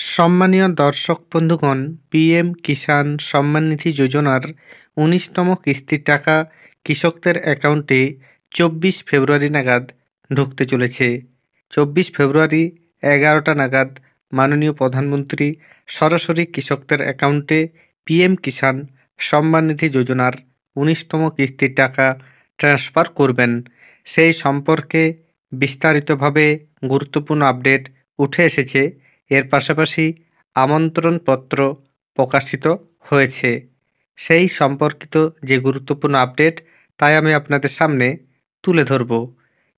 সম্মানীয় দর্শক বন্ধুগণ, পিএম কিষাণ সম্মান নিধি যোজনার ১৯তম কিস্তির টাকা কৃষকদের অ্যাকাউন্টে ২৪ ফেব্রুয়ারি নাগাদ ঢুকতে চলেছে। ২৪ ফেব্রুয়ারি ১১টা নাগাদ মাননীয় প্রধানমন্ত্রী সরাসরি কৃষকদের অ্যাকাউন্টে পিএম কিষাণ সম্মান নিধি যোজনার ১৯তম কিস্তির টাকা ট্রান্সফার করবেন। সেই সম্পর্কে বিস্তারিতভাবে গুরুত্বপূর্ণ আপডেট উঠে এসেছে। এর পাশাপাশি আমন্ত্রণপত্র প্রকাশিত হয়েছে। সেই সম্পর্কিত যে গুরুত্বপূর্ণ আপডেট তাই আমি আপনাদের সামনে তুলে ধরব।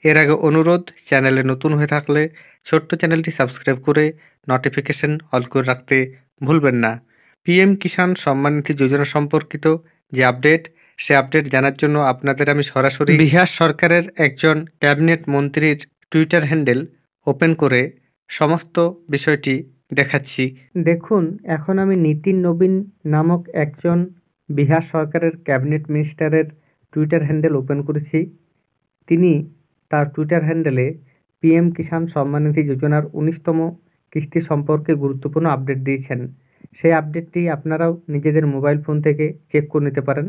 এর আগে অনুরোধ, চ্যানেলে নতুন হয়ে থাকলে ছোট্ট চ্যানেলটি সাবস্ক্রাইব করে নোটিফিকেশন অল করে রাখতে ভুলবেন না। পিএম কিষাণ সম্মান নিধি যোজনা সম্পর্কিত যে আপডেট, সে আপডেট জানার জন্য আপনাদের আমি সরাসরি বিহার সরকারের একজন ক্যাবিনেট মন্ত্রীর টুইটার হ্যান্ডেল ওপেন করে সমস্ত বিষয়টি দেখাচ্ছি। দেখুন, এখন আমি নীতিন নবীন নামক একজন বিহার সরকারের ক্যাবিনেট মিনিস্টারের টুইটার হ্যান্ডেল ওপেন করেছি। তিনি তার টুইটার হ্যান্ডেলে পিএম কিষাণ সম্মান নিধি যোজনার ১৯তম কিস্তি সম্পর্কে গুরুত্বপূর্ণ আপডেট দিয়েছেন। সেই আপডেটটি আপনারাও নিজেদের মোবাইল ফোন থেকে চেক করে নিতে পারেন।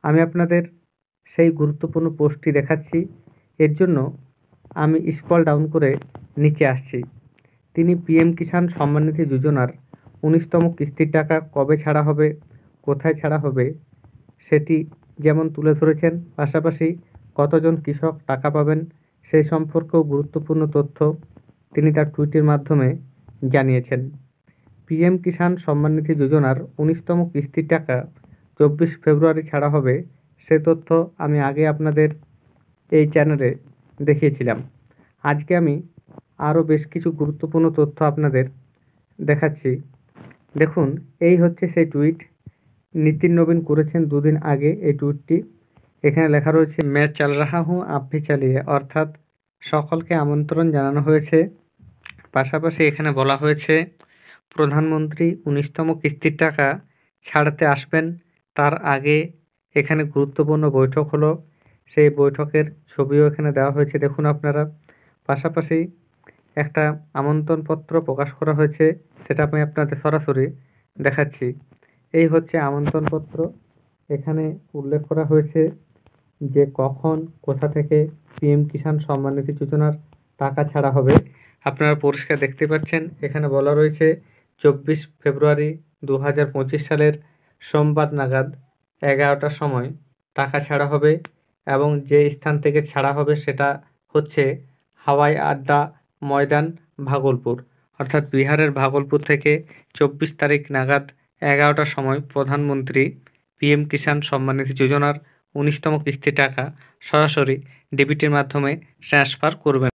আমি আপনাদের সেই গুরুত্বপূর্ণ পোস্টটি দেখাচ্ছি। এর জন্য আমি স্ক্রল ডাউন করে নিচে আসছি। তিনি পিএম কিষাণ সম্মান নিধি যোজনার ১৯তম কিস্তির টাকা কবে ছাড়া হবে, কোথায় ছাড়া হবে সেটি যেমন তুলে ধরেছেন, পাশাপাশি কতজন কৃষক টাকা পাবেন সেই সম্পর্কেও গুরুত্বপূর্ণ তথ্য তিনি তার টুইটের মাধ্যমে জানিয়েছেন। পিএম কিষাণ সম্মান নিধি যোজনার ১৯তম কিস্তির টাকা ২৪ ফেব্রুয়ারি ছাড়া হবে, সে তথ্য আমি আগে আপনাদের এই চ্যানেলে দেখিয়েছিলাম। আজকে আমি আরও বেশ কিছু গুরুত্বপূর্ণ তথ্য আপনাদের দেখাচ্ছি। দেখুন, এই হচ্ছে সেই টুইট নীতিন নবীন করেছেন দুদিন আগে। এই টুইটটি এখানে লেখা রয়েছে, मैं चल रहा हूँ आप भी चलिए, অর্থাৎ সকলকে আমন্ত্রণ জানানো হয়েছে। পাশাপাশি এখানে বলা হয়েছে প্রধানমন্ত্রী ১৯তম কিস্তির টাকা ছাড়তে আসবেন, তার আগে এখানে গুরুত্বপূর্ণ বৈঠক হলো। সেই বৈঠকের ছবিও এখানে দেওয়া হয়েছে, দেখুন আপনারা। পাশাপাশি একটা আমন্ত্রণপত্র প্রকাশ করা হয়েছে, সেটা আমি আপনাদের সরাসরি দেখাচ্ছি। এই হচ্ছে আমন্ত্রণপত্র। এখানে উল্লেখ করা হয়েছে যে কখন, কোথা থেকে পিএম কিষাণ সম্মান নিধি যোজনার টাকা ছাড়া হবে। আপনারা পরিষ্কার দেখতে পাচ্ছেন, এখানে বলা রয়েছে ২৪ ফেব্রুয়ারি ২০২৫ সালের সোমবার নাগাদ ১১টার সময় টাকা ছাড়া হবে, এবং যে স্থান থেকে ছাড়া হবে সেটা হচ্ছে হাওয়াই আড্ডা ময়দান, ভাগলপুর। অর্থাৎ বিহারের ভাগলপুর থেকে ২৪ তারিখ নাগাদ ১১টার সময় প্রধানমন্ত্রী পিএম কিষাণ সম্মান নিধি যোজনার ১৯তম কিস্তির টাকা সরাসরি ডেবিটের মাধ্যমে ট্রান্সফার করবেন।